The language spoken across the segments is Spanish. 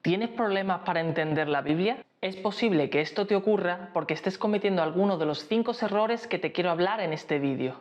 ¿Tienes problemas para entender la Biblia? Es posible que esto te ocurra porque estés cometiendo alguno de los 5 errores que te quiero hablar en este vídeo.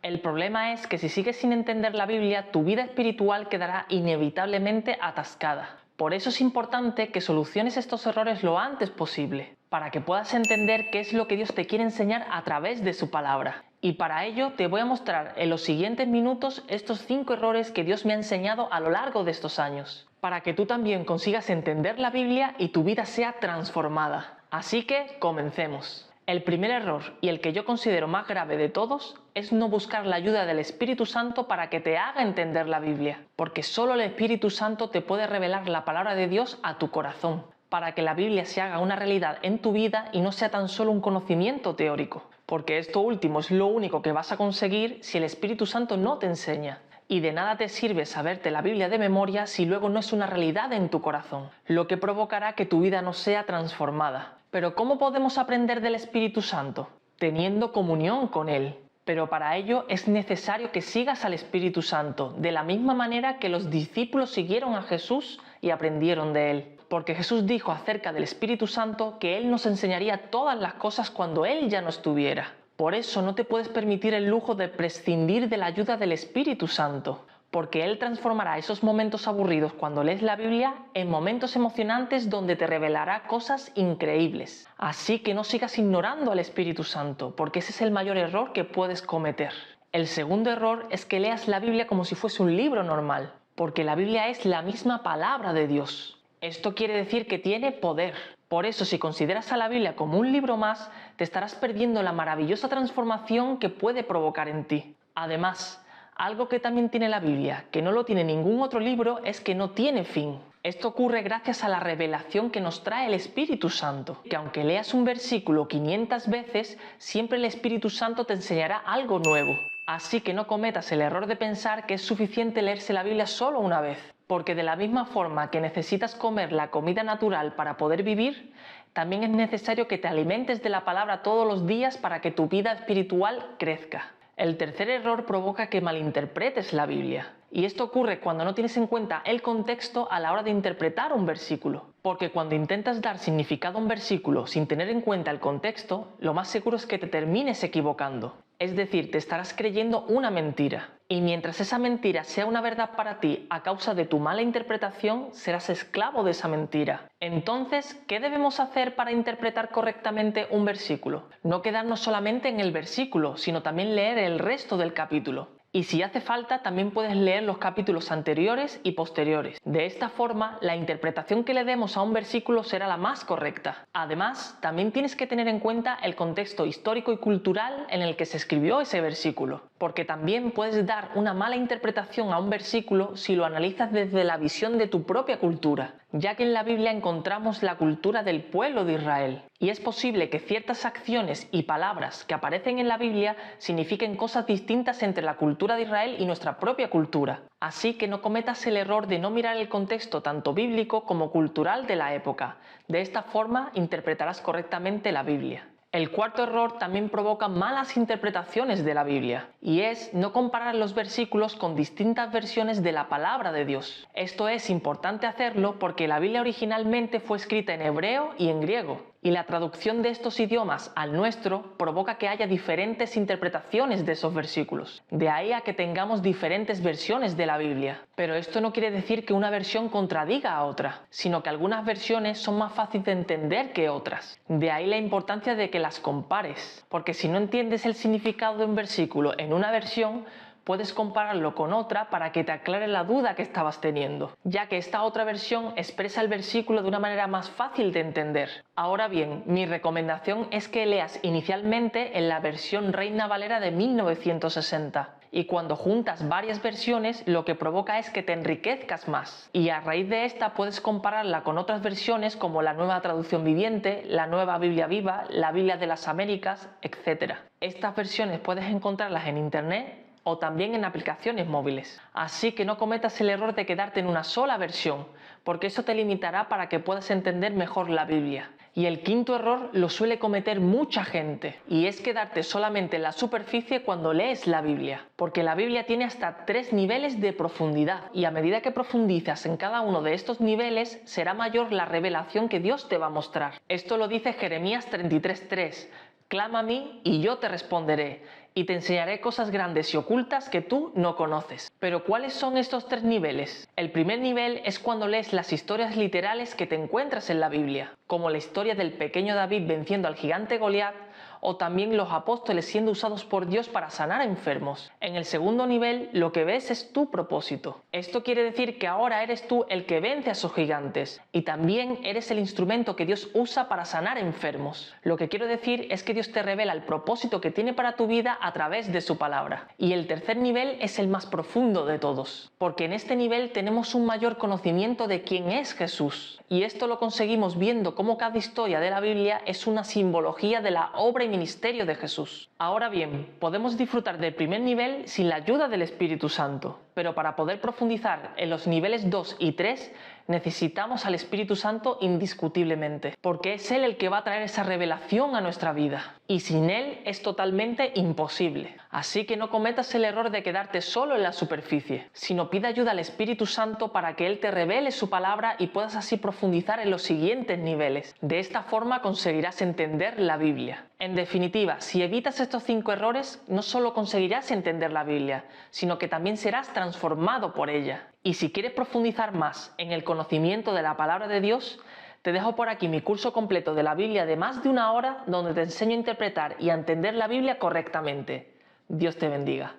El problema es que si sigues sin entender la Biblia, tu vida espiritual quedará inevitablemente atascada. Por eso es importante que soluciones estos errores lo antes posible, para que puedas entender qué es lo que Dios te quiere enseñar a través de su palabra. Y para ello te voy a mostrar en los siguientes minutos estos 5 errores que Dios me ha enseñado a lo largo de estos años, para que tú también consigas entender la Biblia y tu vida sea transformada. Así que comencemos. El primer error, y el que yo considero más grave de todos, es no buscar la ayuda del Espíritu Santo para que te haga entender la Biblia, porque solo el Espíritu Santo te puede revelar la palabra de Dios a tu corazón, para que la Biblia se haga una realidad en tu vida y no sea tan solo un conocimiento teórico, porque esto último es lo único que vas a conseguir si el Espíritu Santo no te enseña. Y de nada te sirve saberte la Biblia de memoria si luego no es una realidad en tu corazón, lo que provocará que tu vida no sea transformada. Pero ¿cómo podemos aprender del Espíritu Santo? Teniendo comunión con Él. Pero para ello es necesario que sigas al Espíritu Santo, de la misma manera que los discípulos siguieron a Jesús y aprendieron de Él. Porque Jesús dijo acerca del Espíritu Santo que Él nos enseñaría todas las cosas cuando Él ya no estuviera. Por eso no te puedes permitir el lujo de prescindir de la ayuda del Espíritu Santo, porque Él transformará esos momentos aburridos cuando lees la Biblia en momentos emocionantes donde te revelará cosas increíbles. Así que no sigas ignorando al Espíritu Santo, porque ese es el mayor error que puedes cometer. El segundo error es que leas la Biblia como si fuese un libro normal, porque la Biblia es la misma palabra de Dios. Esto quiere decir que tiene poder. Por eso, si consideras a la Biblia como un libro más, te estarás perdiendo la maravillosa transformación que puede provocar en ti. Además, algo que también tiene la Biblia, que no lo tiene ningún otro libro, es que no tiene fin. Esto ocurre gracias a la revelación que nos trae el Espíritu Santo, que aunque leas un versículo 500 veces, siempre el Espíritu Santo te enseñará algo nuevo. Así que no cometas el error de pensar que es suficiente leerse la Biblia solo una vez, porque de la misma forma que necesitas comer la comida natural para poder vivir, también es necesario que te alimentes de la palabra todos los días para que tu vida espiritual crezca. El tercer error provoca que malinterpretes la Biblia. Y esto ocurre cuando no tienes en cuenta el contexto a la hora de interpretar un versículo. Porque cuando intentas dar significado a un versículo sin tener en cuenta el contexto, lo más seguro es que te termines equivocando. Es decir, te estarás creyendo una mentira. Y mientras esa mentira sea una verdad para ti a causa de tu mala interpretación, serás esclavo de esa mentira. Entonces, ¿qué debemos hacer para interpretar correctamente un versículo? No quedarnos solamente en el versículo, sino también leer el resto del capítulo. Y si hace falta, también puedes leer los capítulos anteriores y posteriores. De esta forma, la interpretación que le demos a un versículo será la más correcta. Además, también tienes que tener en cuenta el contexto histórico y cultural en el que se escribió ese versículo, porque también puedes dar una mala interpretación a un versículo si lo analizas desde la visión de tu propia cultura, ya que en la Biblia encontramos la cultura del pueblo de Israel. Y es posible que ciertas acciones y palabras que aparecen en la Biblia signifiquen cosas distintas entre la cultura de Israel y nuestra propia cultura. Así que no cometas el error de no mirar el contexto tanto bíblico como cultural de la época. De esta forma interpretarás correctamente la Biblia. El cuarto error también provoca malas interpretaciones de la Biblia, y es no comparar los versículos con distintas versiones de la palabra de Dios. Esto es importante hacerlo porque la Biblia originalmente fue escrita en hebreo y en griego, y la traducción de estos idiomas al nuestro provoca que haya diferentes interpretaciones de esos versículos. De ahí a que tengamos diferentes versiones de la Biblia. Pero esto no quiere decir que una versión contradiga a otra, sino que algunas versiones son más fáciles de entender que otras. De ahí la importancia de que las compares, porque si no entiendes el significado de un versículo en una versión, puedes compararlo con otra para que te aclare la duda que estabas teniendo, ya que esta otra versión expresa el versículo de una manera más fácil de entender. Ahora bien, mi recomendación es que leas inicialmente en la versión Reina Valera de 1960. Y cuando juntas varias versiones, lo que provoca es que te enriquezcas más. Y a raíz de esta puedes compararla con otras versiones como la Nueva Traducción Viviente, la Nueva Biblia Viva, la Biblia de las Américas, etc. Estas versiones puedes encontrarlas en internet o también en aplicaciones móviles. Así que no cometas el error de quedarte en una sola versión, porque eso te limitará para que puedas entender mejor la Biblia. Y el quinto error lo suele cometer mucha gente, y es quedarte solamente en la superficie cuando lees la Biblia, porque la Biblia tiene hasta 3 niveles de profundidad, y a medida que profundizas en cada uno de estos niveles, será mayor la revelación que Dios te va a mostrar. Esto lo dice Jeremías 33:3. Clama a mí y yo te responderé, y te enseñaré cosas grandes y ocultas que tú no conoces. Pero ¿cuáles son estos 3 niveles? El primer nivel es cuando lees las historias literales que te encuentras en la Biblia, como la historia del pequeño David venciendo al gigante Goliat, o también los apóstoles siendo usados por Dios para sanar a enfermos. En el segundo nivel, lo que ves es tu propósito. Esto quiere decir que ahora eres tú el que vence a esos gigantes, y también eres el instrumento que Dios usa para sanar enfermos. Lo que quiero decir es que Dios te revela el propósito que tiene para tu vida a través de su palabra. Y el tercer nivel es el más profundo de todos, porque en este nivel tenemos un mayor conocimiento de quién es Jesús. Y esto lo conseguimos viendo cómo cada historia de la Biblia es una simbología de la obra y ministerio de Jesús. Ahora bien, podemos disfrutar del primer nivel sin la ayuda del Espíritu Santo, pero para poder profundizar en los niveles 2 y 3 necesitamos al Espíritu Santo indiscutiblemente, porque es Él el que va a traer esa revelación a nuestra vida, y sin Él es totalmente imposible. Así que no cometas el error de quedarte solo en la superficie, sino pide ayuda al Espíritu Santo para que Él te revele su palabra y puedas así profundizar en los siguientes niveles. De esta forma conseguirás entender la Biblia. En definitiva, si evitas estos 5 errores, no solo conseguirás entender la Biblia, sino que también serás transformado por ella. Y si quieres profundizar más en el conocimiento de la palabra de Dios, te dejo por aquí mi curso completo de la Biblia de más de 1 hora donde te enseño a interpretar y a entender la Biblia correctamente. Dios te bendiga.